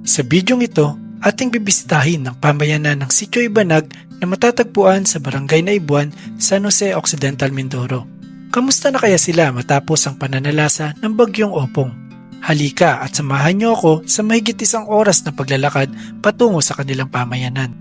Sa bidyong ito, ating bibisitahin ang pamayanan ng Sitio Ibanag na matatagpuan sa Barangay Naibuan, San Jose Occidental, Mindoro. Kamusta na kaya sila matapos ang pananalasa ng Bagyong Opong? Halika at samahan niyo ako sa mahigit 1 oras na paglalakad patungo sa kanilang pamayanan.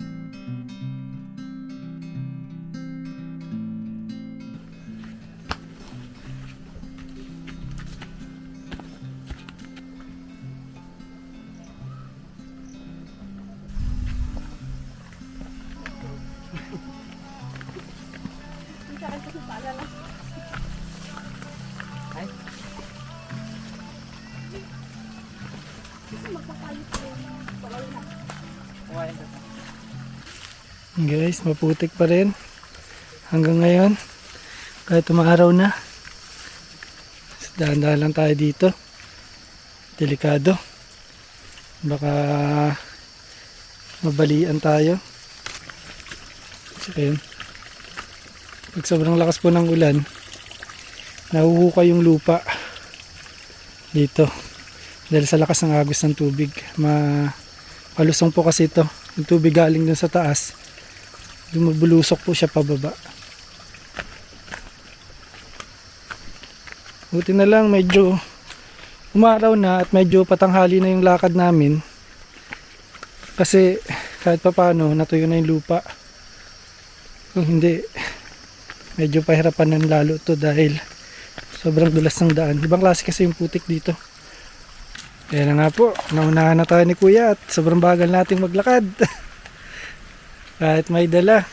Guys, maputik pa rin hanggang ngayon kahit umaaraw na. Dahan-dahan lang tayo dito, delikado, baka mabalian tayo. So, ayun. Pag sobrang lakas po ng ulan, nahuhukay yung lupa dito dahil sa lakas ng agos ng tubig. Malusong po kasi ito, yung tubig galing dun sa taas, bumubulusok po siya pababa. Buti na lang medyo umaraw na at medyo patanghali na yung lakad namin, kasi kahit papano natuyo na yung lupa. Kung hindi, medyo pahirapan ng lalo to dahil sobrang dulas ng daan. Ibang klase kasi yung putik dito. Kaya na nga po, naunahan na tayo ni Kuya at sobrang bagal nating maglakad. Kahit may dala.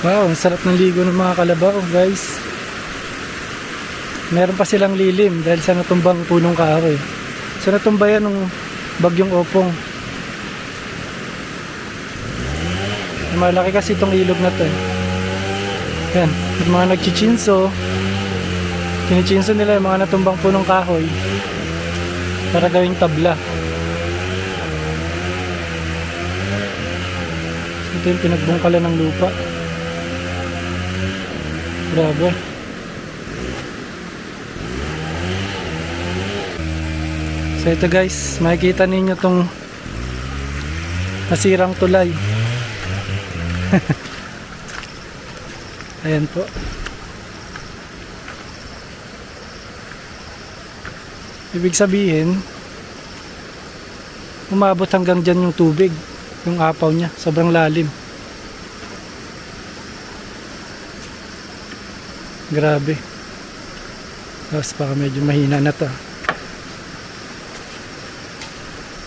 Wow, ang sarap ng ligo ng mga kalabaw, guys. Meron pa silang lilim dahil sa natumbang punong kahoy. So natumba yan ng Bagyong Opong. Malaki kasi itong ilog na to. Yan, yung mga nagchichinso, kinichinso nila yung mga natumbang punong kahoy para gawing tabla. Ito yung pinagbungkalan ng lupa. Grabe. So ito guys, makikita ninyo tong nasirang tulay. Ayan po. Ibig sabihin, umabot hanggang dyan yung tubig, yung apaw niya, sobrang lalim. Grabe. Tapos baka medyo mahina na to.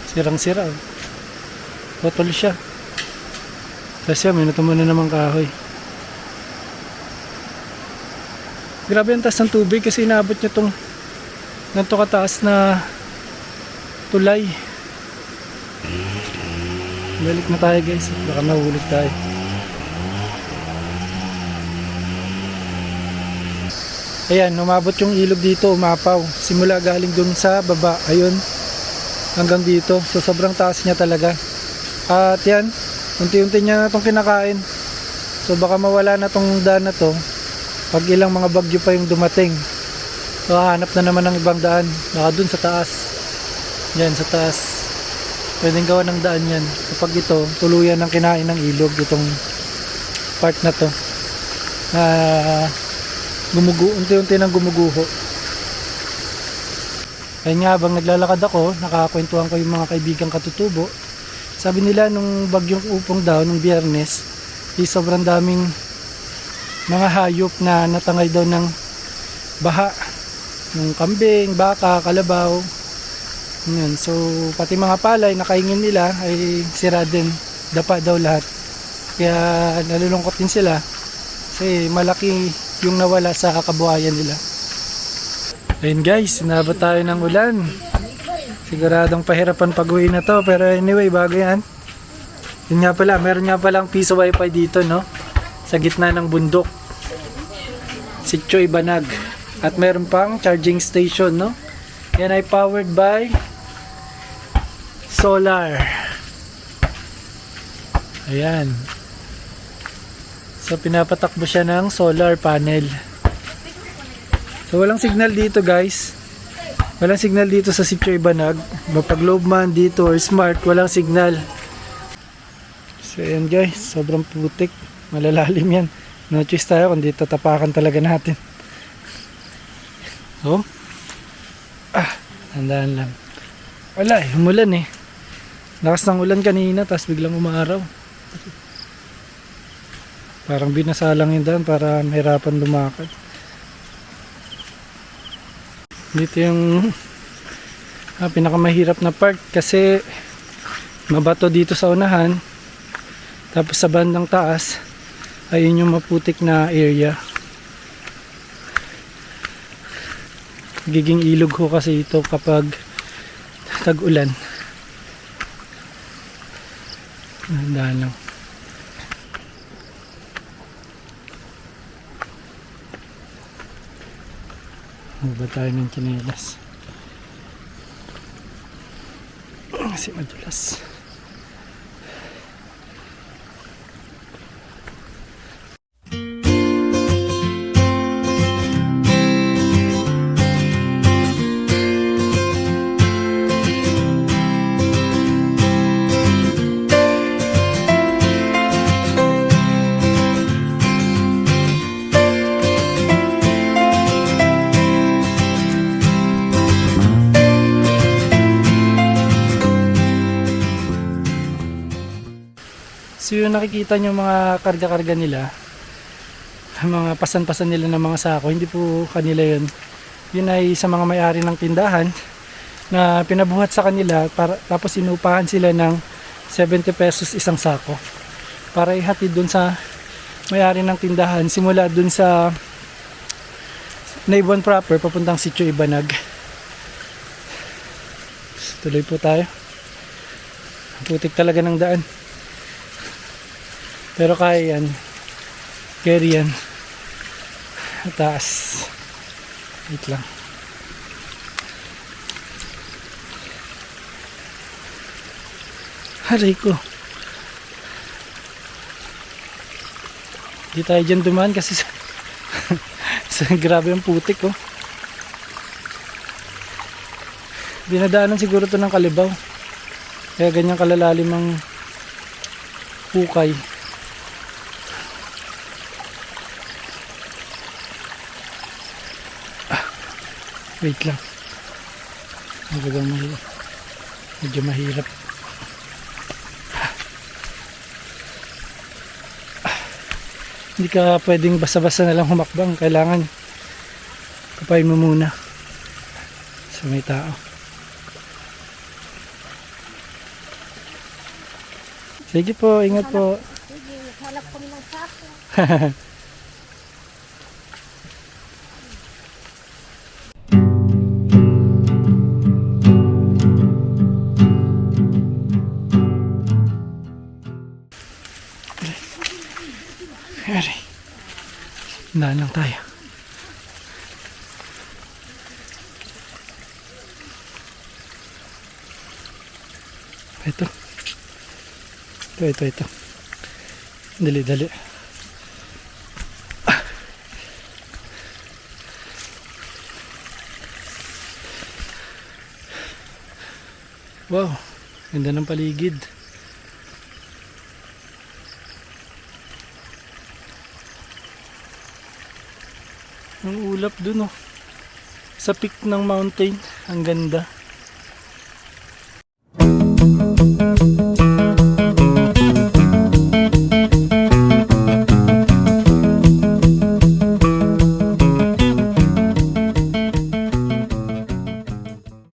Sirang-sira. Botol siya. Tapos yan, may natuman na namang kahoy. Grabe ang taas ng tubig kasi inaabot niya itong ganito kataas na tulay. Balik na tayo guys. Baka nahulog tayo. Ayan, umabot yung ilog dito, umapaw. Simula galing dun sa baba, ayun, hanggang dito. So sobrang taas niya talaga. At yan, unti-unti niya na itong kinakain. So baka mawala na itong daan na to pag ilang mga bagyo pa yung dumating. So hanap na naman ng ibang daan. Baka dun sa taas. Yan, sa taas. Pwedeng gawa ng daan yan. Kapag ito, tuluyan ng kinain ng ilog, itong part na to. Unti-unti nang gumuguho. Ayun nga, habang naglalakad ako, nakakwentuhan ko yung mga kaibigang katutubo. Sabi nila nung Bagyong Opong daw, nung Biyernes, sobrang daming mga hayop na natangay daw ng baha. Yung kambing, baka, kalabaw. Yun. So, pati mga palay, nakaingin nila ay sira din. Dapa daw lahat. Kaya nalulungkot din sila. Kasi malaki yung nawala sa kabuhayan nila. Ayun guys, sinabot tayo ng ulan. Siguradong pahirapan pag-uwi na to. Pero anyway, bago yan. Yun nga pala, meron nga palang piso wifi dito, no? Sa gitna ng bundok. Sitio Ibanag. At meron pang charging station, no? Yan ay powered by solar. Ayan. So pinapatakbo siya ng solar panel. So walang signal dito, guys. Walang signal dito sa Sitio Ibanag. Mapag lobe man dito or smart, walang signal. So ayan, guys, sobrang putik. Malalalim yan. No choice tayo kundi tatapakan talaga natin. Oh. Handaan lang. Wala umulan eh. Lakas ng ulan kanina, tapos biglang umaraw. Parang binasalang yung daan para mahirapan lumakad. Dito yung pinakamahirap na part kasi mabato dito sa unahan. Tapos sa bandang taas, ayun yung maputik na area. Giging ilog ho kasi ito kapag tag-ulan. Dahan lang. Mababa tayo ng tsinelas. Kasi madulas. So yung nakikita nyo mga karga-karga nila, mga pasan-pasan nila ng mga sako, hindi po kanila yun. Yun ay sa mga may-ari ng tindahan na pinabuhat sa kanila, tapos inupahan sila ng 70 pesos isang sako para ihatid dun sa may-ari ng tindahan simula dun sa Naibuan proper papuntang Sitio Ibanag. Tuloy po tayo. Putik talaga ng daan. Pero kaya yan. Carry yan. Taas. Wait lang. Haray ko. Di tayo dyan dumaan kasi grabe ang putik, oh. Dinadaanan siguro to ng kalibaw. Kaya ganyan kalalalim ang hukay. Wait lang. Medyo mahirap. Hindi ka pwedeng basta-basta na lang humakbang. Kailangan kapain mo muna sa may tao. Sige po, ingat po. Sige, hanap kami ng sako. Aray. Naan lang tayo. Ito. Ito. Dali. Wow, ganda ng paligid. Ang ulap dun, oh. Sa peak ng mountain, ang ganda.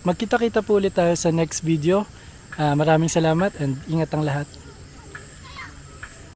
Magkita-kita po ulit tayo sa next video. Maraming salamat and ingat ang lahat.